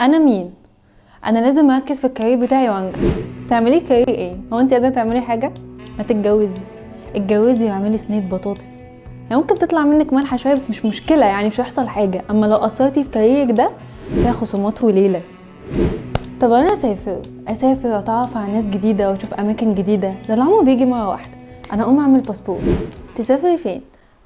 انا مين؟ انا لازم اركز في الكارير بتاعي وانجح. تعملي كارير ايه؟ هو انت قادره تعملي حاجه؟ ما تتجوزي، اتجوزي واعملي صينيه بطاطس. يعني ممكن تطلع منك مالحه شويه بس مش مشكله، يعني مش هيحصل حاجه. اما لو قصرتي في كاريرك ده فيها خصومات وليله. طب انا اسافر واتعرف على ناس جديده واشوف اماكن جديده، ده العمر بيجي مره واحده. انا اقوم اعمل باسبور. تسافري فين؟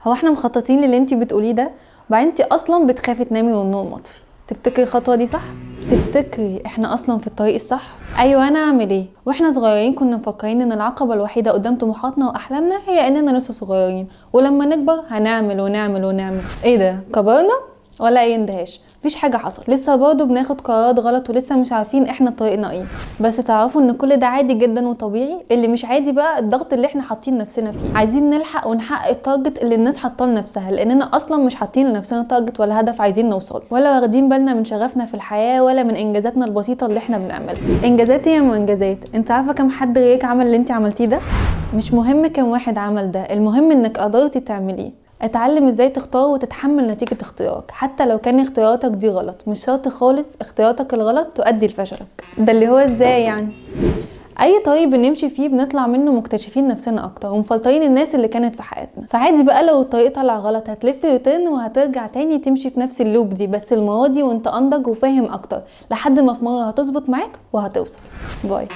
هو احنا مخططين للي انتي بتقوليه ده؟ وبعدين انتي اصلا بتخافي تنامي والنور مطفي. تفتكري الخطوه دي صح؟ تفتكري احنا اصلا في الطريق الصح؟ ايوه، انا اعمل ايه؟ واحنا صغيرين كنا مفكرين ان العقبه الوحيده قدام طموحاتنا واحلامنا هي اننا لسه صغيرين، ولما نكبر هنعمل ونعمل ونعمل. ايه ده، كبرنا؟ ولا اي اندهاش، مفيش حاجه حصل، لسه برضه بناخد قرارات غلط ولسه مش عارفين احنا طريقنا ايه. بس تعرفوا ان كل ده عادي جدا وطبيعي. اللي مش عادي بقى الضغط اللي احنا حاطين نفسنا فيه، عايزين نلحق ونحقق التارجت اللي الناس حاطاه لنفسها، لاننا اصلا مش حاطين لنفسنا تارجت ولا هدف عايزين نوصل، ولا واخدين بالنا من شغفنا في الحياه ولا من انجازاتنا البسيطه اللي احنا بنعملها. انجازات يا انجازات، انت عارفه كم حد غيرك عمل اللي انت عملتيه ده؟ مش مهم كم واحد عمل ده، المهم انك قدرتي تعمليه. اتعلم ازاي تختار وتتحمل نتيجة اختيارك، حتى لو كان اختياراتك دي غلط. مش شرط خالص اختياراتك الغلط تؤدي لفشلك. ده اللي هو ازاي يعني؟ اي طريق بنمشي فيه بنطلع منه مكتشفين نفسنا اكتر ومفلترين الناس اللي كانت في حياتنا. فعادي بقى لو الطريق طلع غلط، هتلف يوترن وهترجع تاني تمشي في نفس اللوب دي، بس المرة دي وانت انضج وفاهم اكتر، لحد ما في مرة هتظبط معاك وهتوصل. باي.